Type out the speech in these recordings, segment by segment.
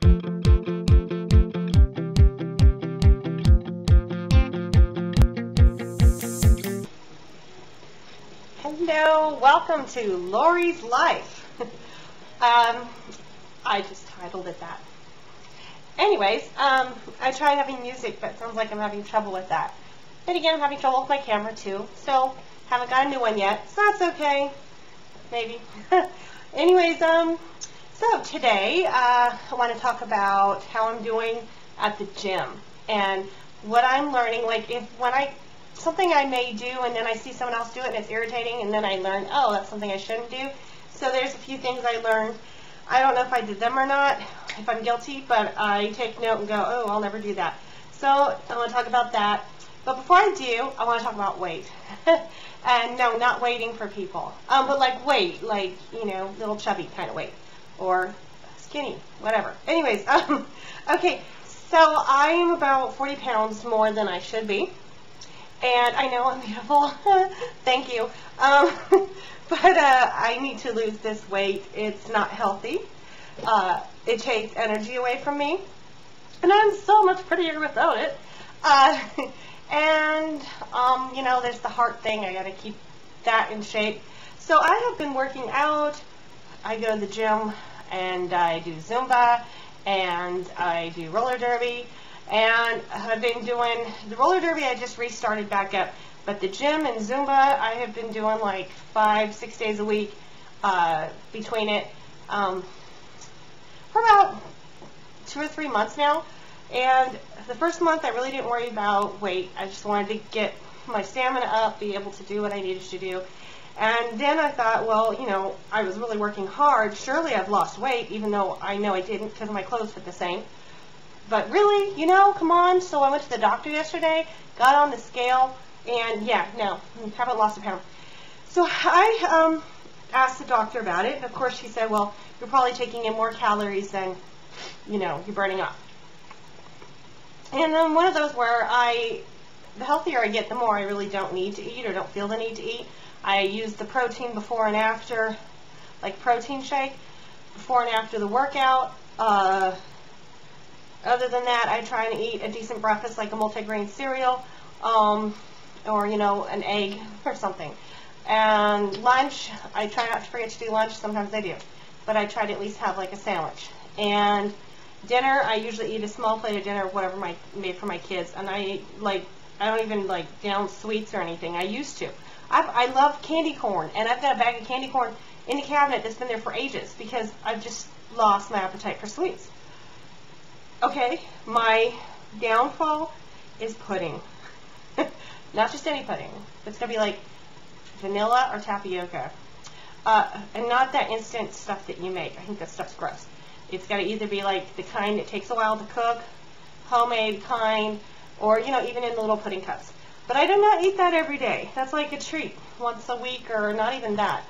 Hello, welcome to Lori's Life. I just titled it that. Anyways, I tried having music, but it sounds like I'm having trouble with that. Then again, I'm having trouble with my camera too, so haven't got a new one yet, so that's okay. Maybe. Anyways, so today I want to talk about how I'm doing at the gym and what I'm learning. Like something I may do and then I see someone else do it and it's irritating, and then I learn, oh, that's something I shouldn't do. So there's a few things I learned. I don't know if I did them or not, if I'm guilty, but I take note and go, oh, I'll never do that. So I want to talk about that. But before I do, I want to talk about weight. And no, not waiting for people. But like weight, like, you know, little chubby kind of weight. Or skinny, whatever. Anyways, okay, so I'm about 40 pounds more than I should be. And I know I'm beautiful. Thank you. But I need to lose this weight. It's not healthy. It takes energy away from me. And I'm so much prettier without it. You know, there's the heart thing. I got to keep that in shape. So I have been working out. I go to the gym and I do Zumba and I do roller derby. And I've been doing the roller derby. I just restarted back up, but the gym and Zumba I have been doing like 5-6 days a week between it for about 2 or 3 months now. And the first month I really didn't worry about weight. I just wanted to get my stamina up, be able to do what I needed to do. And then I thought, well, you know, I was really working hard. Surely I've lost weight, even though I know I didn't because my clothes fit the same. But really, you know, come on. So I went to the doctor yesterday, got on the scale, and yeah, no, haven't lost a pound. So I asked the doctor about it, and of course she said, well, you're probably taking in more calories than, you know, you're burning off. And then one of those where the healthier I get, the more I really don't need to eat or don't feel the need to eat. I use the protein before and after, like protein shake, before and after the workout. Other than that, I try and eat a decent breakfast like a multigrain cereal or, you know, an egg or something. And lunch, I try not to forget to do lunch. Sometimes I do. But I try to at least have like a sandwich. And dinner, I usually eat a small plate of dinner, whatever I made for my kids. And I don't even like down sweets or anything. I used to. I love candy corn. And I've got a bag of candy corn in the cabinet that's been there for ages because I've just lost my appetite for sweets. Okay, my downfall is pudding. Not just any pudding. It's going to be like vanilla or tapioca. And not that instant stuff that you make. I think that stuff's gross. It's got to either be like the kind that takes a while to cook, homemade kind, or, you know, even in the little pudding cups. But I do not eat that every day. That's like a treat once a week, or not even that.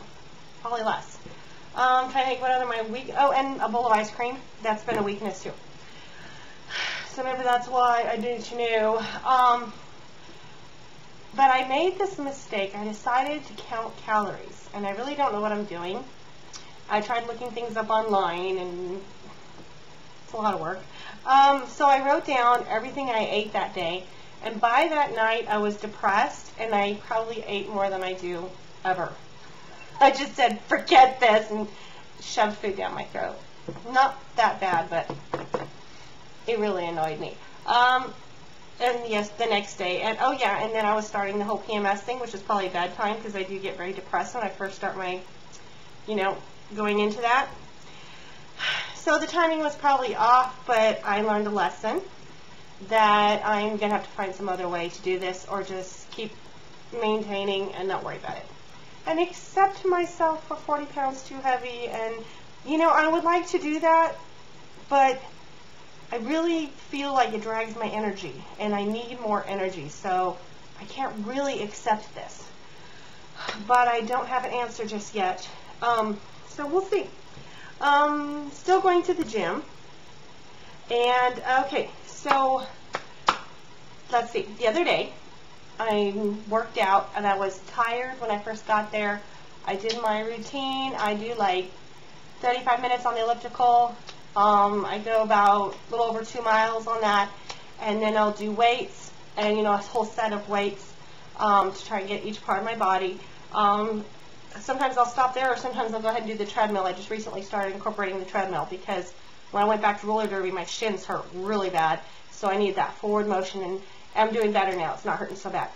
Probably less. I'm trying to think what other my week. Oh, and a bowl of ice cream. That's been a weakness too. So maybe that's why I need to know. But I made this mistake. I decided to count calories, and I really don't know what I'm doing. I tried looking things up online, and it's a lot of work. So I wrote down everything I ate that day, and by that night I was depressed, and I probably ate more than I do ever. I just said, forget this, and shoved food down my throat. Not that bad, but it really annoyed me. And yes, the next day, and oh yeah, and then I was starting the whole PMS thing, which is probably a bad time because I do get very depressed when I first start my, you know, going into that. So the timing was probably off, but I learned a lesson that I'm going to have to find some other way to do this, or just keep maintaining and not worry about it. And accept myself for 40 pounds too heavy, and, you know, I would like to do that, but I really feel like it drags my energy, and I need more energy, so I can't really accept this. But I don't have an answer just yet, so we'll see. Still going to the gym, and okay, so let's see. The other day, I worked out, and I was tired when I first got there. I did my routine. I do like 35 minutes on the elliptical, I go about a little over 2 miles on that, and then I'll do weights, and a whole set of weights to try and get each part of my body. Sometimes I'll stop there, or sometimes I'll go ahead and do the treadmill. I just recently started incorporating the treadmill because when I went back to roller derby, my shins hurt really bad, so I need that forward motion, and I'm doing better now. It's not hurting so bad.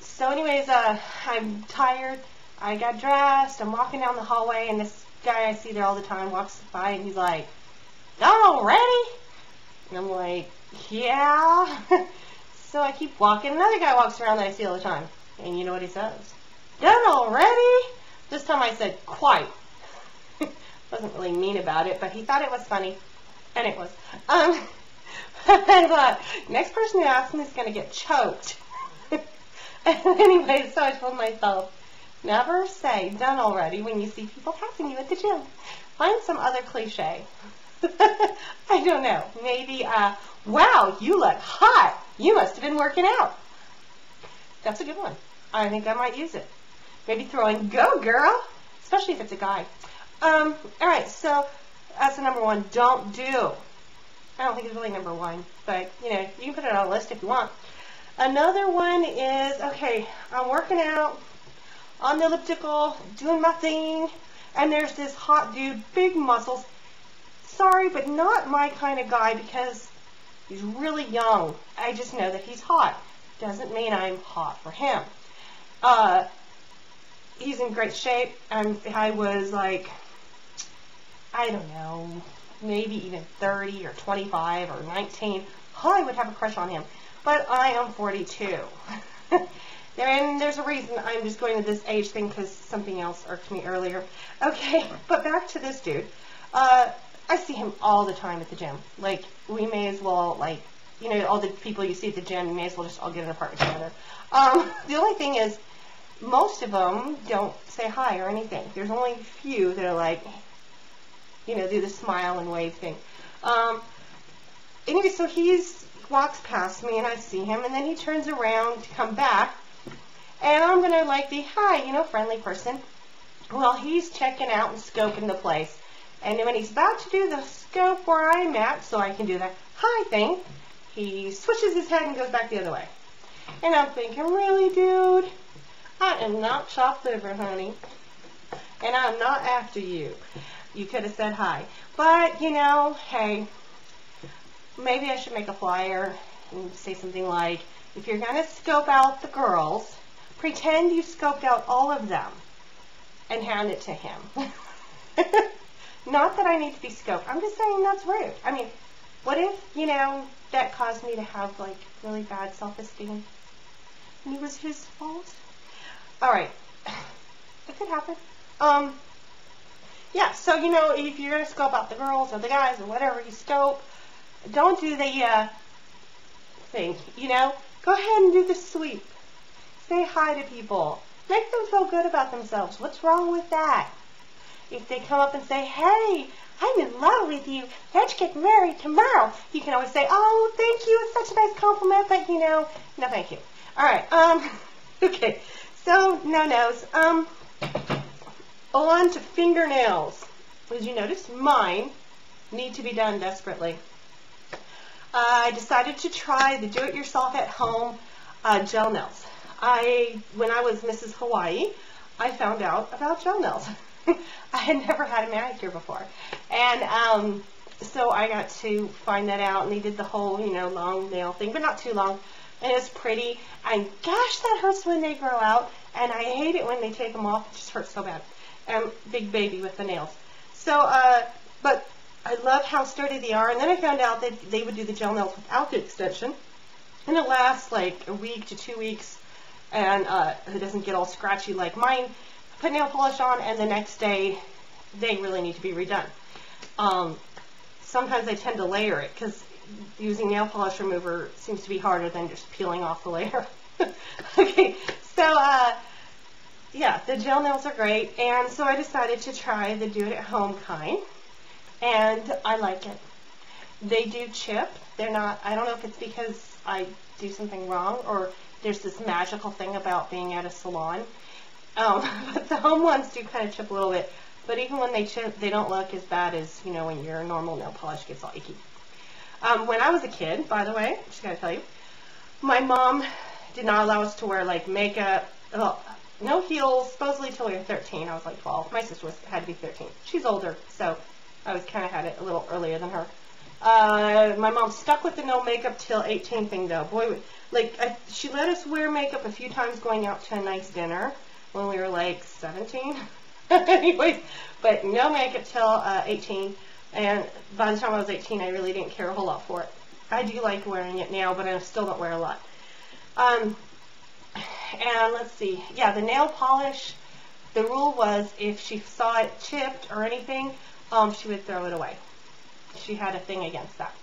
So anyways, I'm tired. I got dressed. I'm walking down the hallway, and this guy I see there all the time walks by, and he's like, "Done already?" And I'm like, "Yeah." So I keep walking. Another guy walks around that I see all the time, and you know what he says? "Done already?" This time I said, "Quite." Wasn't really mean about it, but he thought it was funny, and it was. I thought, next person who asks me is going to get choked. Anyway, so I told myself, never say "done already" when you see people passing you at the gym. Find some other cliche. I don't know. Maybe, "Wow, you look hot. You must have been working out." That's a good one. I think I might use it. Maybe throw in "Go, girl," especially if it's a guy. All right, so that's the number one. Don't do. I don't think it's really number one, but, you can put it on a list if you want. Another one is, okay, I'm working out on the elliptical, doing my thing, and there's this hot dude, big muscles. Sorry, but not my kind of guy because he's really young. I just know that he's hot. Doesn't mean I'm hot for him. He's in great shape. I was like, I don't know, maybe even 30 or 25 or 19. I would have a crush on him. But I am 42. And there's a reason I'm just going to this age thing because something else irked me earlier. Okay, but back to this dude. I see him all the time at the gym. Like, we may as well, like, all the people you see at the gym, you may as well just all get an apartment together. The only thing is, most of them don't say hi or anything. There's only a few that are like, do the smile and wave thing. Anyway, so he walks past me, and I see him, and then he turns around to come back, and I'm going to, like, be, "Hi, friendly person." Well, he's checking out and scoping the place. And when he's about to do the scope where I'm at, so I can do the hi thing, he switches his head and goes back the other way. And I'm thinking, really, dude? I am not chopped liver, honey. And I'm not after you. You could have said hi. But, hey, maybe I should make a flyer and say something like, if you're going to scope out the girls, pretend you scoped out all of them and hand it to him. Not that I need to be scoped. I'm just saying that's rude. I mean, what if, that caused me to have, like, really bad self-esteem? And it was his fault? All right. It could happen. Yeah, so, if you're going to scope out the girls or the guys or whatever you scope, don't do the thing, Go ahead and do the sweep. Say hi to people. Make them feel good about themselves. What's wrong with that? If they come up and say, "Hey, I'm in love with you. Let's get married tomorrow," you can always say, "Oh, thank you. It's such a nice compliment, but, no thank you." All right, okay. So, no-nos. On to fingernails. As you notice, mine need to be done desperately. I decided to try the do-it-yourself at home gel nails. When I was Mrs. Hawaii, I found out about gel nails. I had never had a manicure before. And so I got to find that out, and they did the whole, long nail thing, but not too long. And it was pretty. And gosh, that hurts when they grow out. And I hate it when they take them off. It just hurts so bad. Big baby with the nails. So, but I love how sturdy they are. And then I found out that they would do the gel nails without the extension. And it lasts like a week to 2 weeks. And it doesn't get all scratchy like mine. Put nail polish on, and the next day, they really need to be redone. Sometimes I tend to layer it, because using nail polish remover seems to be harder than just peeling off the layer. Okay, so, yeah, the gel nails are great, and so I decided to try the do-it-at-home kind, and I like it. They do chip. They're not, I don't know if it's because I do something wrong, or there's this magical thing about being at a salon. But the home ones do kind of chip a little bit. But even when they chip, they don't look as bad as, you know, when your normal nail polish gets all icky. When I was a kid, by the way, just gotta tell you, my mom did not allow us to wear like makeup, no heels, supposedly till we were 13. I was like 12. My sister had to be 13. She's older, so I was kind of had it a little earlier than her. My mom stuck with the no makeup till 18 thing though. Boy, like she let us wear makeup a few times going out to a nice dinner when we were like 17. Anyways, but no makeup till 18. And by the time I was 18, I really didn't care a whole lot for it. I do like wearing it now, but I still don't wear a lot. And let's see. Yeah, the nail polish, the rule was if she saw it chipped or anything, she would throw it away. She had a thing against that.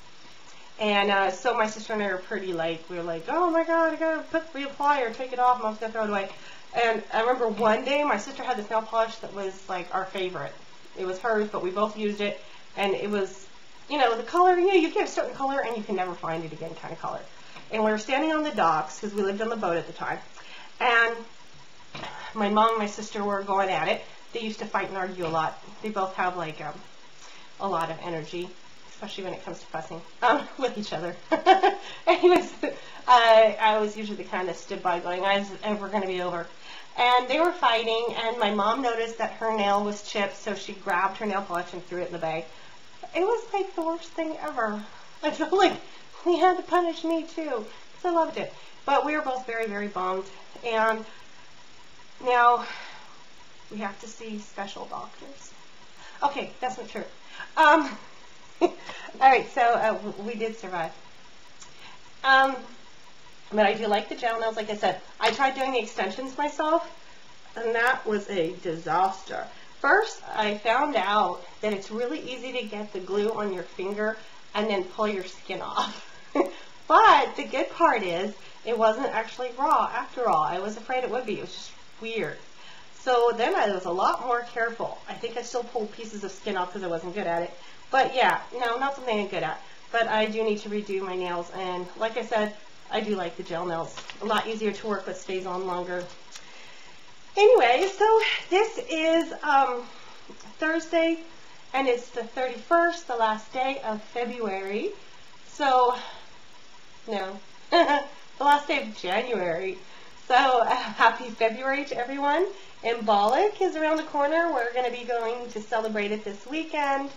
And so my sister and I were pretty like, we were like, oh my God, I gotta reapply or take it off. Mom's gonna throw it away. And I remember one day my sister had this nail polish that was like our favorite. It was hers, but we both used it. And it was, you know, the color, you know, you get a certain color and you can never find it again kind of color. And we were standing on the docks because we lived on the boat at the time. And my mom and my sister were going at it. They used to fight and argue a lot. They both have like a lot of energy, especially when it comes to fussing with each other. Anyways, I was usually the kind that stood by going, is it ever going to be over? And they were fighting, and my mom noticed that her nail was chipped, so she grabbed her nail polish and threw it in the bay. It was like the worst thing ever. I felt like we had to punish me too, because I loved it. But we were both very, very bummed. And now we have to see special doctors. Okay, that's not true. All right, so we did survive. But I do like the gel nails, like I said. I tried doing the extensions myself, and that was a disaster. First, I found out that it's really easy to get the glue on your finger and then pull your skin off. But the good part is, it wasn't actually raw after all. I was afraid it would be. It was just weird. So then I was a lot more careful. I think I still pulled pieces of skin off because I wasn't good at it. But yeah, no, not something I'm good at. But I do need to redo my nails. And like I said, I do like the gel nails. A lot easier to work with, stays on longer. Anyway, so this is Thursday, and it's the 31st, the last day of February. So, no, the last day of January. So, happy February to everyone. Embolic is around the corner. We're going to be going to celebrate it this weekend.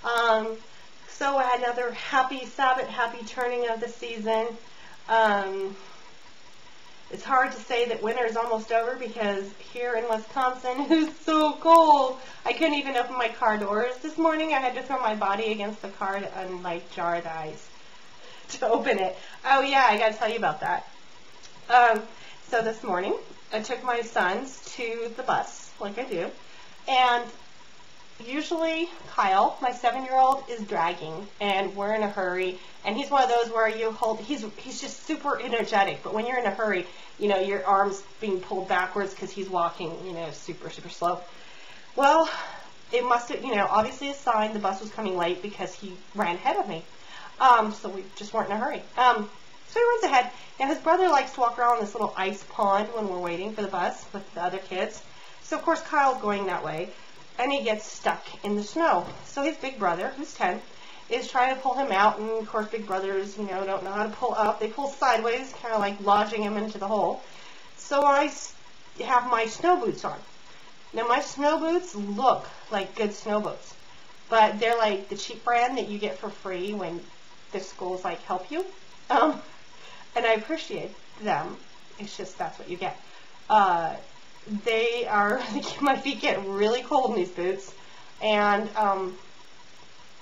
So, another happy Sabbath, happy turning of the season. It's hard to say that winter is almost over because here in Wisconsin it's so cold. I couldn't even open my car doors this morning. I had to throw my body against the car and like jar the ice to open it. Oh yeah, I gotta tell you about that. So this morning I took my sons to the bus, like I do, and usually Kyle, my 7-year-old, is dragging, and we're in a hurry. And he's one of those where you hold, he's just super energetic, but when you're in a hurry, you know, your arm's being pulled backwards because he's walking, you know, super, super slow. Well, it must have, you know, obviously a sign the bus was coming late because he ran ahead of me. So we just weren't in a hurry. So he runs ahead. Now his brother likes to walk around this little ice pond when we're waiting for the bus with the other kids. So of course Kyle's going that way, and he gets stuck in the snow. So his big brother, who's 10, is trying to pull him out, and of course big brothers, you know, don't know how to pull up. They pull sideways, kind of like lodging him into the hole. So I have my snow boots on. Now my snow boots look like good snow boots, but they're like the cheap brand that you get for free when the schools like help you. And I appreciate them. It's just that's what you get. They are, my feet get really cold in these boots, and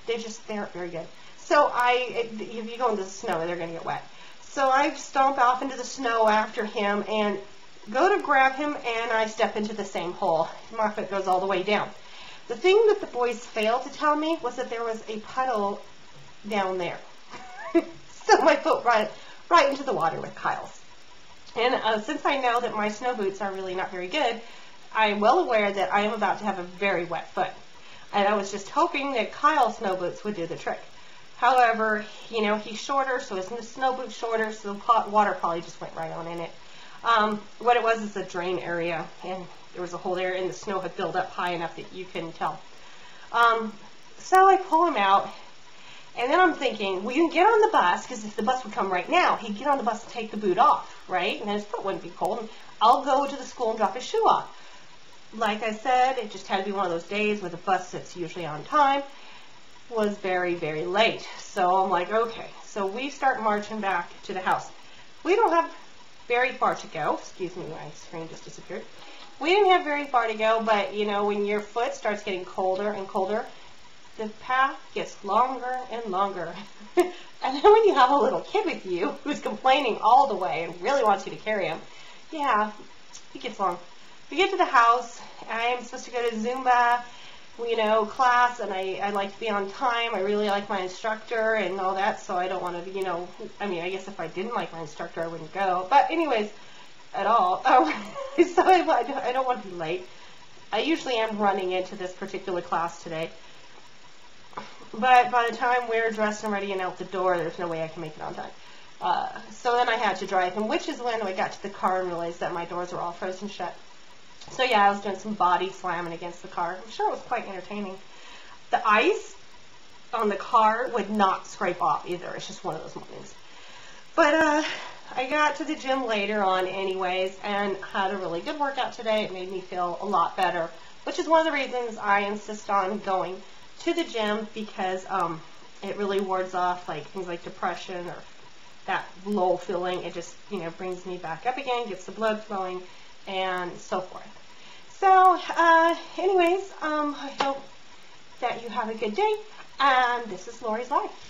they aren't very good. So if you go into the snow, they're going to get wet. So I stomp off into the snow after him and go to grab him, and I step into the same hole. My foot goes all the way down. The thing that the boys failed to tell me was that there was a puddle down there. So my foot right into the water with Kyle's. And since I know that my snow boots are really not very good, I'm well aware that I am about to have a very wet foot. And I was just hoping that Kyle's snow boots would do the trick. However, you know, he's shorter, so his snow boot's shorter, so the water probably just went right on in it. What it was is a drain area, and there was a hole there, and the snow had built up high enough that you couldn't tell. So I pull him out, and then I'm thinking, well, you can get on the bus, because if the bus would come right now, he'd get on the bus and take the boot off, right? And then his foot wouldn't be cold, and I'll go to the school and drop his shoe off. Like I said, it just had to be one of those days where the bus that's usually on time was very, very late. So I'm like, okay. So we start marching back to the house. We don't have very far to go. Excuse me, my screen just disappeared. We didn't have very far to go, but you know, when your foot starts getting colder and colder, the path gets longer and longer. And then when you have a little kid with you who's complaining all the way and really wants you to carry him, yeah, it gets long. We get to the house. I'm supposed to go to Zumba, you know, class, and I like to be on time. I really like my instructor and all that, so I don't want to, you know, I mean, I guess if I didn't like my instructor, I wouldn't go. But anyways, at all. So I don't want to be late. I usually am running into this particular class today. But by the time we're dressed and ready and out the door, there's no way I can make it on time. So then I had to drive him, which is when I got to the car and realized that my doors were all frozen shut. So yeah, I was doing some body slamming against the car. I'm sure it was quite entertaining. The ice on the car would not scrape off either. It's just one of those mornings. But I got to the gym later on anyways and had a really good workout today. It made me feel a lot better, which is one of the reasons I insist on going to the gym, because it really wards off like things like depression or that low feeling. It just, you know, brings me back up again, gets the blood flowing, and so forth. So, anyways, I hope that you have a good day, and this is Lori's Life.